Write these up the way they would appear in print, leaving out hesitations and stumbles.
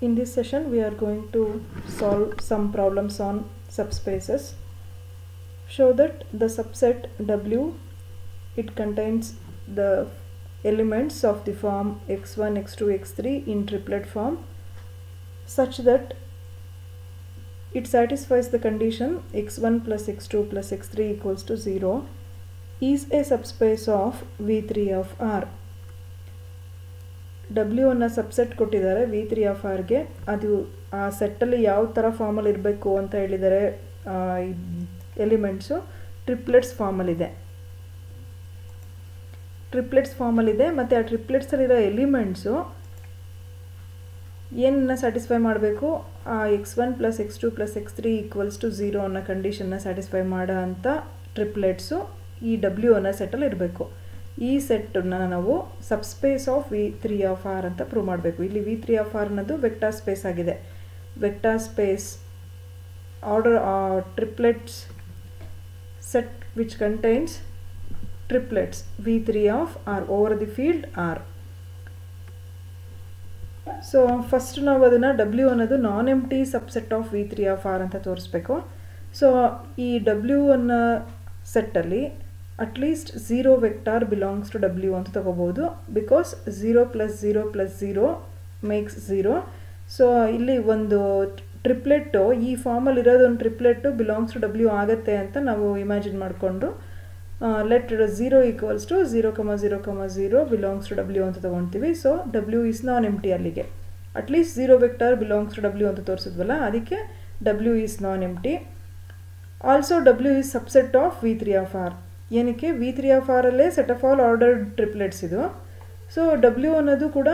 In this session we are going to solve some problems on subspaces. Show that the subset W, it contains the elements of the form x1, x2, x3 in triplet form such that it satisfies the condition x1 plus x2 plus x3 equals to 0 is a subspace of V3 of R. W ಅನ್ನು subset ಕೊಟ್ಟಿದ್ದಾರೆ V3 of R ಗೆ. ಅದು ಆ ಸೆಟ್ಟಲ್ಲಿ ಯಾವ ಥರ ಫಾರ್ಮಲ್ಲಿ ಇರಬೇಕು ಅಂತ ಹೇಳಿದರೆ ಎಲಿಮೆಂಟ್ಸು ಟ್ರಿಪ್ಲೆಟ್ಸ್ ಫಾರ್ಮಲ್ಲಿದೆ. ಮತ್ತು ಆ ಟ್ರಿಪ್ಲೆಟ್ಸಲ್ಲಿರೋ ಎಲಿಮೆಂಟ್ಸು ಏನನ್ನ ಸ್ಯಾಟಿಸ್ಫೈ ಮಾಡಬೇಕು, ಆ x1 plus x2 plus x3 equals to 0 ಅನ್ನೋ ಕಂಡೀಷನ್ನ ಸ್ಯಾಟಿಸ್ಫೈ ಮಾಡೋ ಅಂಥ ಟ್ರಿಪ್ಲೆಟ್ಸು ಈ W ಅನ್ನೋ ಸೆಟ್ಟಲ್ಲಿ ಇರಬೇಕು. ಈ ಸೆಟ್ಟನ್ನು ನಾವು subspace of V3 of R ಅಂತ ಪ್ರೂವ್ ಮಾಡಬೇಕು. ಇಲ್ಲಿ V3 of R ಅನ್ನೋದು ವೆಕ್ಟಾರ್ ಸ್ಪೇಸ್ ಆಗಿದೆ. Vector space order triplets set which contains triplets V3 of R over the field R. So first ನಾವು ಅದನ್ನು W ಅನ್ನೋದು non empty subset of V3 of R ಅಂತ ತೋರಿಸ್ಬೇಕು. So ಈ W ಅನ್ನೋ ಸೆಟ್ಟಲ್ಲಿ at least 0 vector belongs to W ಅಂತ ತಗೋಬೋದು. Because 0 plus 0 plus 0 makes 0. So ಇಲ್ಲಿ ಒಂದು ಟ್ರಿಪ್ಲೆಟ್ಟು ಈ ಫಾರ್ಮಲ್ಲಿ ಇರೋದು ಒಂದು ಟ್ರಿಪ್ಲೆಟ್ಟು ಬಿಲಾಂಗ್ಸ್ ಟು W ಆಗುತ್ತೆ ಅಂತ ನಾವು ಇಮ್ಯಾಜಿನ್ ಮಾಡಿಕೊಂಡು let 0 equals to 0, 0, 0 belongs to W ಅಂತ ತೊಗೊಳ್ತೀವಿ. So W is non empty. ಅಲ್ಲಿಗೆ at least 0 vector belongs to W ಅಂತ ತೋರಿಸಿದ್ವಲ್ಲ, ಅದಕ್ಕೆ W is non empty. Also W is subset of V3 of R. ಏನಕ್ಕೆ V3 of R ಅಲ್ಲೇ set of all ordered triplets ಇದು. So W ಅನ್ನೋದು ಕೂಡ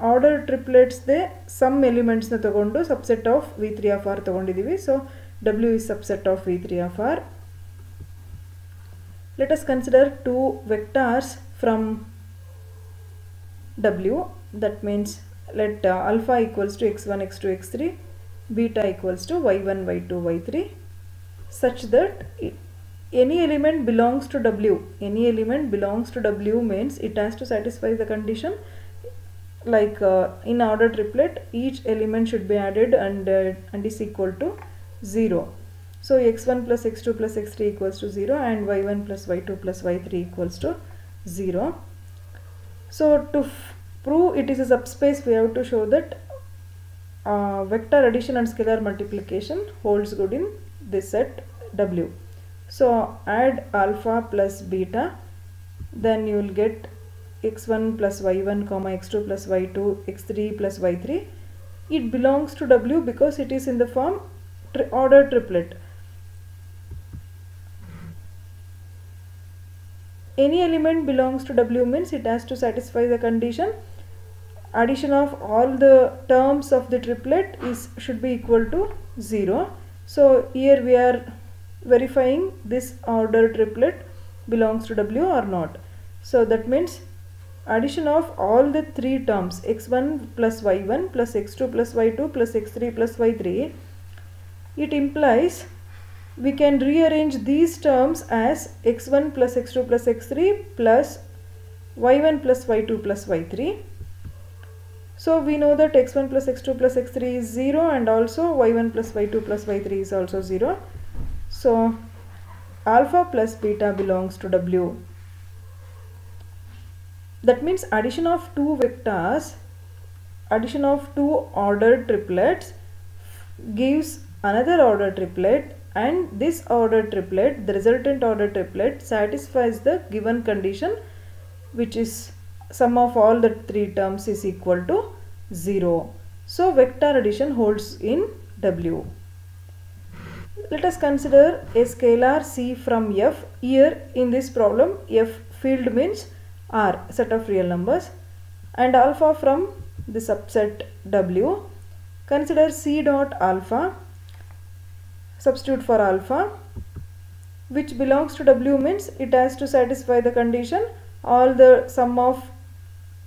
order ಟ್ರಿಪ್ಲೆಟ್ಸ್ದೇ ಸಮ್ ಎಲಿಮೆಂಟ್ಸ್ನ ತೊಗೊಂಡು subset of V3 of R ತೊಗೊಂಡಿದ್ದೀವಿ. So W is subset of V3 of R. Let us consider two vectors from W. That means let alpha equals to x1, x2, x3, beta equals to y1, y2, y3 such that any element belongs to W. Any element belongs to W means it has to satisfy the condition like in order triplet each element should be added and is equal to 0. So x1 plus x2 plus x3 equals to 0 and y1 plus y2 plus y3 equals to 0. So to prove it is a subspace, we have to show that vector addition and scalar multiplication holds good in this set W. So add alpha plus beta, then you will get x1 plus y1 comma x2 plus y2 x3 plus y3. It belongs to W because it is in the form ordered triplet. Any element belongs to W means it has to satisfy the condition addition of all the terms of the triplet should be equal to 0. So here we are verifying this order triplet belongs to W or not. So that means addition of all the three terms x1 plus y1 plus x2 plus y2 plus x3 plus y3, it implies we can rearrange these terms as x1 plus x2 plus x3 plus y1 plus y2 plus y3. So we know that x1 plus x2 plus x3 is 0 and also y1 plus y2 plus y3 is also 0. So alpha plus beta belongs to W. That means addition of two vectors, addition of two ordered triplets gives another ordered triplet, and this ordered triplet, the resultant ordered triplet, satisfies the given condition which is sum of all the three terms is equal to 0. So vector addition holds in W. Let us consider a scalar C from F. Here in this problem F field means R, set of real numbers, and alpha from the subset W. Consider C dot alpha, substitute for alpha, which belongs to W means it has to satisfy the condition all the sum of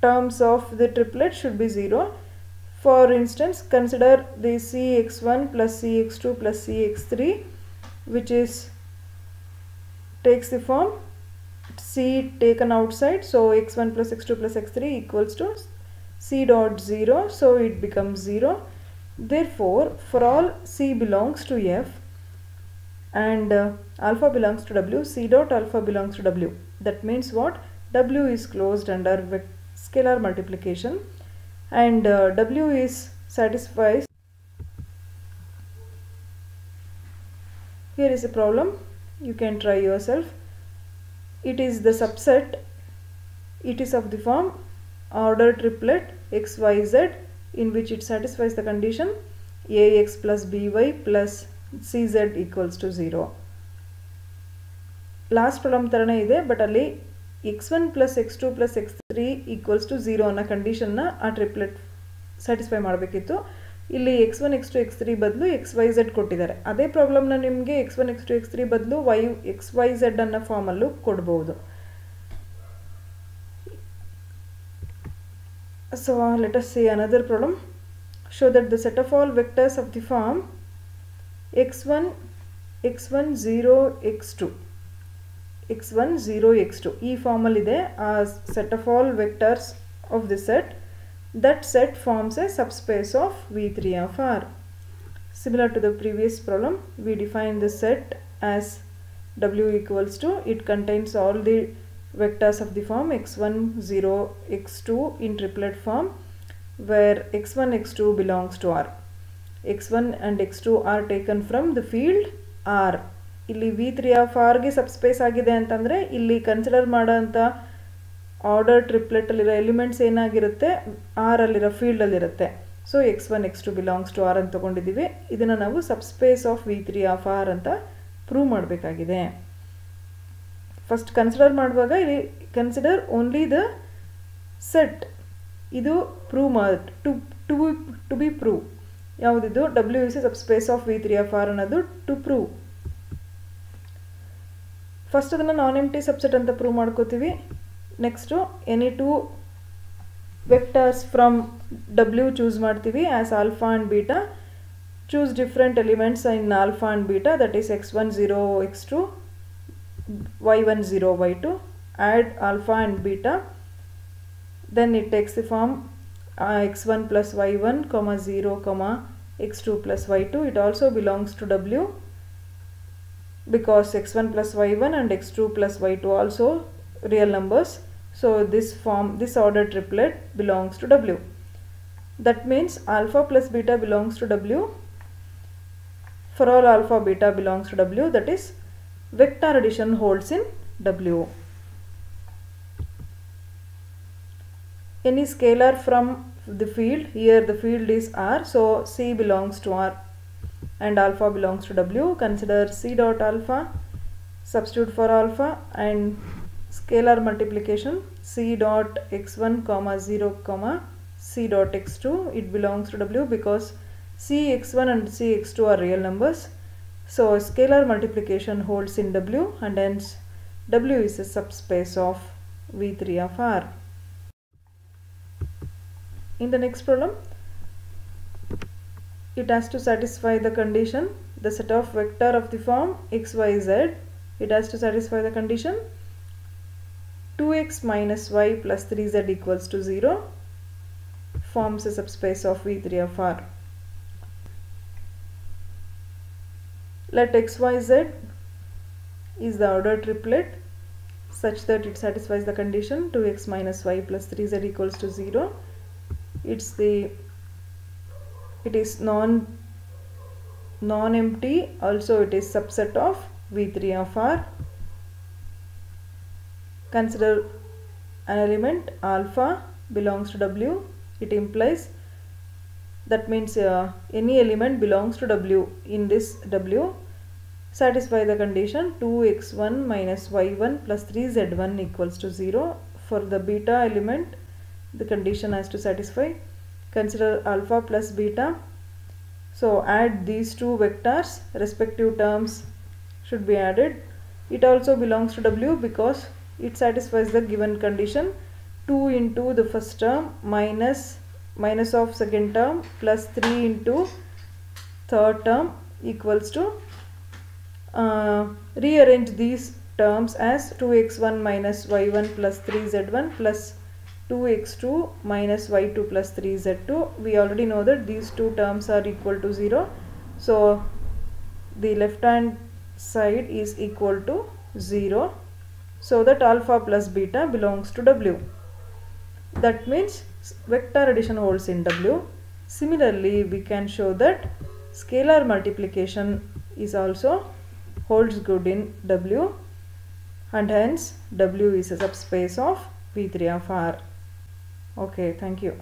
terms of the triplet should be 0. For instance, consider the Cx1 plus Cx2 plus Cx3, which takes the form C taken outside, so x1 plus x2 plus x3 equals to C dot 0, so it becomes 0. Therefore, for all C belongs to F and alpha belongs to W, C dot alpha belongs to W. That means what? W is closed under scalar multiplication and W is satisfies. Here is a problem, you can try yourself. It is the subset, it is of the form order triplet XYZ in which it satisfies the condition AX plus BY plus CZ equals to 0. Last problem tarane ide, but alli x1 plus x2 plus x3 equals to 0 ಅನ್ನೋ condition ನ ಆ triplet satisfy ಮಾಡಬೇಕಿತ್ತು. ಇಲ್ಲಿ x1 x2 x3 ಬದಲು xyz ಕೊಟ್ಟಿದ್ದಾರೆ. ಅದೇ problem ನ ನಿಮಗೆ x1 x2 x3 ಬದಲು xyz ಅನ್ನೋ ಫಾರ್ಮ್ ಅಲ್ಲೂ ಕೊಡಬಹುದು. So let us see another problem. Show that the set of all vectors of the form x1 0 x2 x1 0 x2 ಈ ಫಾರ್ಮ್ ಅಲ್ಲಿ ಇದೆ. ಆ set of all vectors of the set, that set forms a subspace of V3 of R. Similar to the previous problem, we define the set as W equals to, it contains all the vectors of the form x1 0 x2 in triplet form where x1 x2 belongs to R. x1 and x2 are taken from the field R. ಇಲ್ಲಿ V3 of R ಗೆ subspace ಆಗಿದೆ ಅಂತಂದರೆ ಇಲ್ಲಿ consider ಮಾಡೋಂಥ order triplet ಅಲ್ಲಿರೋ elements ಏನಾಗಿರುತ್ತೆ, R ಅಲ್ಲಿರೋ ಫೀಲ್ಡಲ್ಲಿರುತ್ತೆ. So x1 x2 belongs to R ಅಂತ ತೊಗೊಂಡಿದ್ದೀವಿ. ಇದನ್ನು ನಾವು subspace of V3 of R ಅಂತ ಪ್ರೂವ್ ಮಾಡಬೇಕಾಗಿದೆ. ಫಸ್ಟ್ ಕನ್ಸಿಡರ್ ಮಾಡುವಾಗ ಇಲ್ಲಿ ಕನ್ಸಿಡರ್ ಓನ್ಲಿ ದ ಸೆಟ್. ಇದು ಪ್ರೂವ್ ಟು ಬಿ ಪ್ರೂವ್. ಯಾವುದಿದು? W is a subspace of V3 of R ಅನ್ನೋದು ಟು ಪ್ರೂವ್. ಫಸ್ಟ್ ಅದನ್ನು ನಾನ್ ಎಂಪ್ಟಿ ಸಬ್ಸೆಟ್ ಅಂತ ಪ್ರೂವ್ ಮಾಡ್ಕೋತೀವಿ. Next any two vectors from W choose ಮಾಡ್ತೀವಿ as alpha and beta. Choose different elements in alpha and beta, that is x1 0 x2 y1 0 y2. Add alpha and beta, then it takes the form x1 plus y1 comma 0 comma x2 plus y2. It also belongs to W because x1 plus y1 and x2 plus y2 also real numbers. So this order triplet belongs to W. That means alpha plus beta belongs to W. For all alpha beta belongs to W, that is vector addition holds in W. Any scalar from the field, here the field is R, so C belongs to R and alpha belongs to W. Consider C dot alpha, substitute for alpha and scalar multiplication C dot x1 comma 0 comma C dot x2. It belongs to W because C x1 and C x2 are real numbers. So scalar multiplication holds in W and hence W is a subspace of V3 of R. In the next problem, it has to satisfy the condition, the set of vector of the form xyz, it has to satisfy the condition 2x minus y plus 3z equals to 0 forms a subspace of V3 of R. Let xyz is the order triplet such that it satisfies the condition 2x minus y plus 3z equals to 0. It is non-empty, also it is subset of V3 of R. Consider an element alpha belongs to W. It implies, that means any element belongs to W. In this W, satisfy the condition 2x1 minus y1 plus 3z1 equals to 0. For the beta element, the condition has to satisfy. Consider alpha plus beta. So add these two vectors, respective terms should be added. It also belongs to W because it satisfies the given condition 2 into the first term minus of second term plus 3 into third term equals to rearrange these terms as 2x1 minus y1 plus 3z1 plus 2x2 minus y2 plus 3z2. We already know that these two terms are equal to 0. So the left hand side is equal to 0. So that alpha plus beta belongs to W. That means vector addition holds in W. Similarly, we can show that scalar multiplication is also holds good in W, and hence W is a subspace of V3 of R. Okay, thank you.